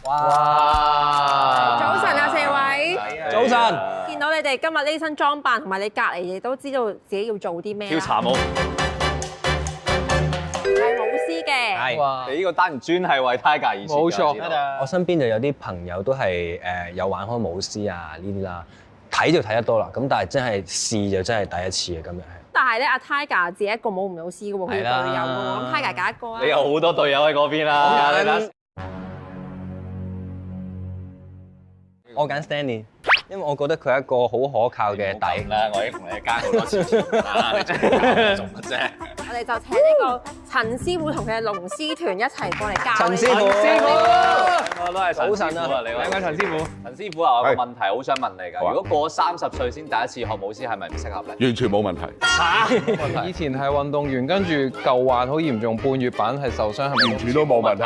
哇！早晨啊，4位。早晨。見到你哋今日呢身裝扮同埋你隔離，亦都知道自己要做啲咩啦。跳茶舞。係舞獅嘅。係。你呢個單元專係為 Tiger 而設㗎。冇錯。我身邊就有啲朋友都係有玩開舞獅啊呢啲啦，睇就睇得多啦。咁但係真係試就真係第一次啊！今日係。但係咧，阿 Tiger 自己一個舞唔到獅嘅喎，佢要隊友嘅喎。咁 Tiger 揀一個啊。你有好多隊友喺嗰邊啦。我揀 Stanley， 因為我覺得佢係一個好可靠嘅底。啦，我已經同你加好多次啦，你真係做乜啫？我哋就請呢個陳師傅同佢嘅龍獅團一齊過嚟教你。陳師傅，我都係早晨啊！你好，兩位陳師傅。陳師傅啊，我有個問題好想問你㗎。如果過30歲先第一次學舞獅，係咪唔適合咧？完全冇問題。以前係運動員，跟住舊患好嚴重，半月板係受傷，係咪完全都冇問題。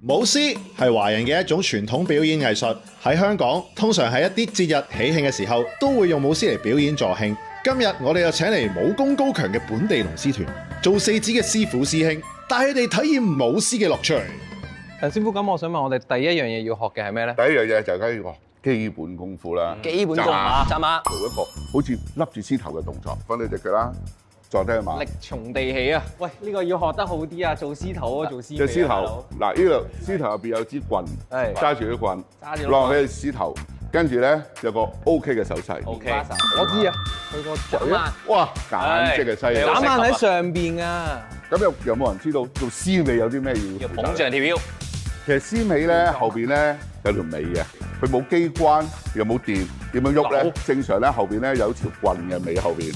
舞獅係華人嘅一種傳統表演藝術，喺香港通常喺一啲節日喜慶嘅時候，都會用舞獅嚟表演助興。今日我哋就請嚟武功高強嘅本地龍獅團，做四子嘅師傅師兄，帶佢哋體驗舞獅嘅樂趣。陳師傅，咁我想問我哋第一樣嘢要學嘅係咩咧？第一樣嘢就係呢個基本功夫啦，基本功啊，站馬，做一個好似笠住獅頭嘅動作，分你隻腳啦，坐低馬。力從地起啊！喂，呢個要學得好啲啊！做獅頭啊，做獅尾啊。隻獅頭，嗱呢度獅頭入邊有支棍，揸住啲棍，落去獅頭，跟住咧有個 OK 嘅手勢。OK，我知啊，佢個嘴啊，哇，簡直係犀利！眨眼喺上邊啊！咁有冇人知道做獅尾有啲咩要？要捧住條腰。其實獅尾咧後邊咧有條尾嘅，佢冇機關又冇電，點樣喐咧？正常咧後邊咧有條棍嘅尾後邊。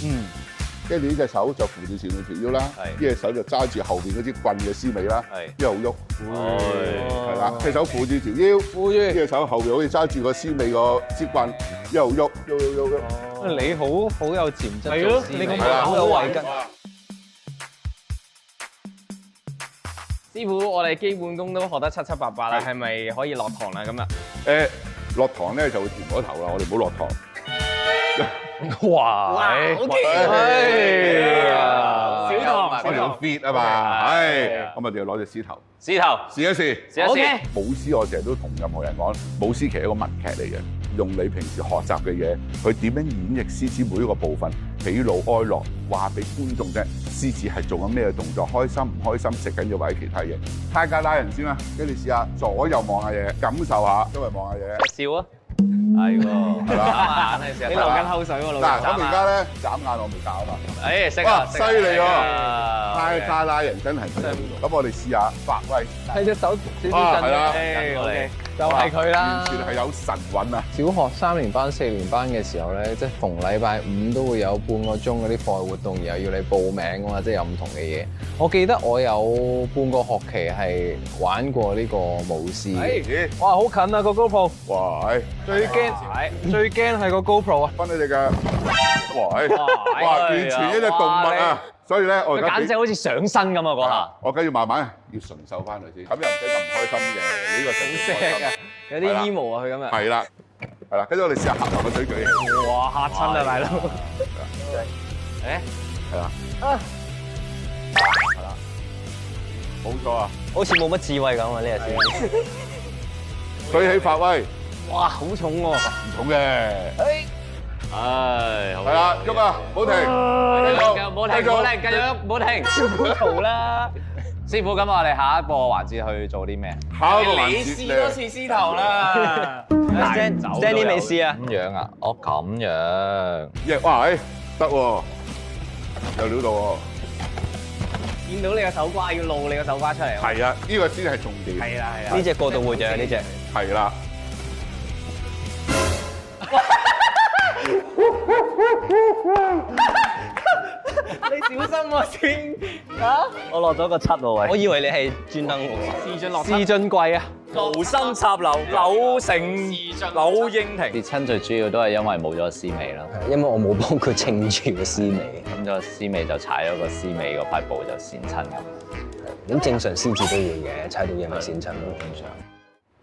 跟住呢隻手就扶住前面條腰啦，呢隻手就揸住後邊嗰支棍嘅獅尾啦，一路喐，係啦，隻手扶住條腰，呢隻手後邊好似揸住個獅尾個支棍，一路喐，喐。你好有潛質，係咯，你咁好有圍巾。師傅，我哋基本功都學得七七八八啦，係咪可以落堂啦？咁啊？落堂咧就會甜過頭啦，我哋唔好落堂。哇！好甜啊！小堂，我哋要 fit 啊嘛，咁我哋要攞隻獅頭，獅頭試一試。OK。舞獅我成日都同任何人講，舞獅其實係一個文劇嚟嘅，用你平時學習嘅嘢，去點樣演繹獅子每一個部分，喜怒哀樂，話俾觀眾聽，獅子係做緊咩動作，開心唔開心，食緊藥或者其他嘢。太監拉人先啦，跟住試下左右望下嘢，感受下，周圍望下嘢。笑啊！係喎，係啦，你流緊口水喎，老嗱，咁而家咧眨眼我未教啊嘛。誒，識啊，犀利喎！太監拉人真係犀利。咁我哋試下發威。係隻手少少震。係啦，OK，就係佢啦。完全係有神韻啊！小學3年班、4年班嘅時候咧，即係逢禮拜5都會有半個鐘嗰啲課外活動，然後要你報名㗎嘛，即係有唔同嘅嘢。我記得我有半個學期係玩過呢個舞獅嘅。哇，好近啊個 GoPro！哇，最驚係個 GoPro 啊！分你哋嘅，哇，完全一隻動物啊！所以咧，我而家簡直好似上身咁啊嗰下。我梗要慢慢要順手翻嚟先，咁又唔使咁唔開心嘅。呢個好錫啊！有啲 emo 啊，佢咁啊。係啦，係啦，跟住我哋試下合埋個嘴舉。哇！嚇親啊，大佬！誒，係啦，係啦，冇錯啊！好似冇乜智慧咁啊！呢個獅子。舉起發威，哇，好重喎！唔重嘅。唉，係啦，喐啊，唔好停，繼續，唔好停，小葡萄啦。師傅，咁我哋下一個環節去做啲咩？下一個環節你試多次獅頭啦。Stanley 未試啊？咁樣啊？哦，咁樣。哇，得喎，有料到喎。見到你個手瓜，要露你個手瓜出嚟。係啊，呢個先係重點。係啦，係啦。呢隻過度活躍，呢隻係啦。你小心喎先嚇！我落咗個7喎，喂。我以為你係專登試進櫃啊！無心插柳，柳成柳應停。跌親最主要都係因為冇咗獅尾啦，因為我冇幫佢撐住個獅尾，咁個獅尾就踩咗個獅尾嗰塊布就跣親咁。咁正常獅子都會嘅，踩到嘢咪跣親咯，正常。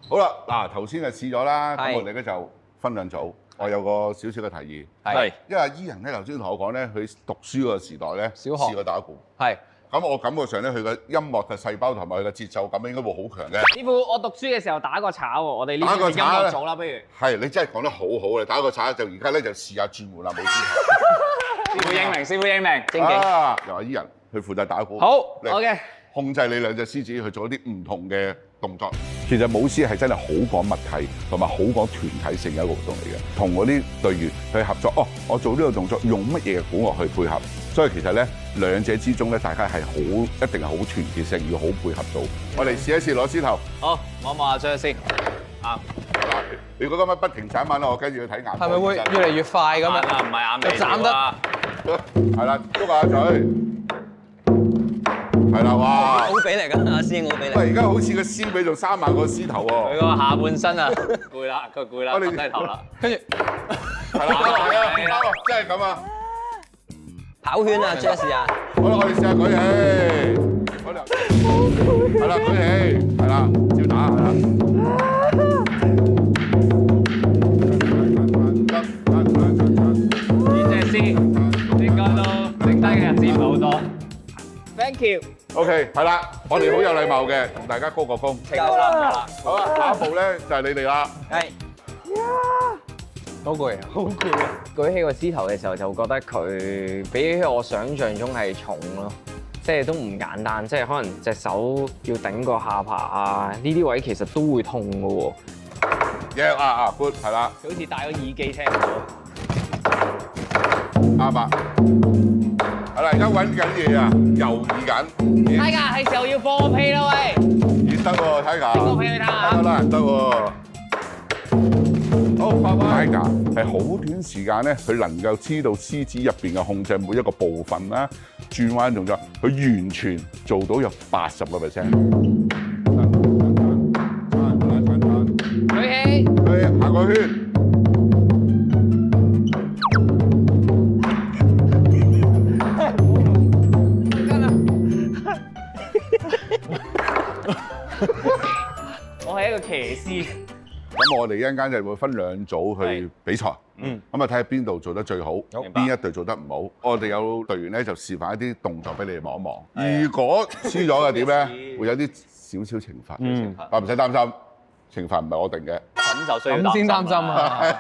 好啦，嗱頭先就試咗啦，咁係我哋咧就分兩組。我有個少少嘅提議，係因為阿伊人咧頭先同我講咧，佢讀書嗰個時代咧，小學試過打鼓，係咁我感覺上咧，佢嘅音樂嘅細胞同埋佢嘅節奏感應該會好強嘅。師傅，我讀書嘅時候打過炒喎，我哋呢啲音樂組啦，不如。係，你真係講得好好啊！打個叉就而家咧就試下轉換啦，冇知頭。師傅英明，師傅英明，正經。由阿伊人去負責打鼓。好，OK。控制你兩隻獅子去做一啲唔同嘅動作。其實舞獅係真係好講默契，同埋好講團體性嘅一個活動嚟嘅。同嗰啲隊員去合作，我做呢個動作用乜嘢嘅鼓樂去配合，所以其實咧兩者之中咧，大家係一定係好團結性，要好配合到。我哋試一試攞獅頭。好，望一望阿張先。啱。你覺得乜不停眨眼啦？我跟住要睇眼。係咪會越嚟越快咁樣？唔係眼尾。斬得。係啦，捉下嘴。係啦，哇！好俾力㗎，阿師兄好俾力。喂，而家好似個獅尾仲生埋個獅頭喎。佢個下半身啊，攰啦，佢攰啦，耷低頭啦。跟住係啦，真係咁啊！跑圈啊 ，Jazz 啊！好啦，我哋試下舉起，係啦，舉起，係啦，照打係啦。呢隻獅應該都剩低嘅日子唔係好多。Thank you。OK， 係啦，我哋好有禮貌嘅，同大家鞠個躬。夠啦，好啦，下一步咧就係你哋啦。係。好攰啊！好攰啊！舉起個獅頭嘅時候就覺得佢比起我想象中係重咯，即係都唔簡單，即係可能隻手要頂個下巴啊，呢啲位其實都會痛㗎喎。good 係啦。佢好似戴咗耳機聽唔到。阿伯，係啦，而家揾緊嘢啊，猶豫緊。睇㗎，係時候要放個屁啦喂！得喎，睇下。放個屁去睇下。得啦，得喎。好，Tiger 係好短時間咧，佢能夠知道獅子入邊嘅控制每一個部分啦，轉彎動作，佢完全做到有80%。舉起，去行個圈。我係一個騎師。咁我哋一陣間就會分兩組去比賽，咁啊睇下邊度做得最好，邊一隊做得唔好。我哋有隊員咧就示範一啲動作俾你哋望一望。如果輸咗嘅點咧，會有啲少少懲罰，但唔使擔心，懲罰唔係我定嘅。咁就需要咁先擔心啊！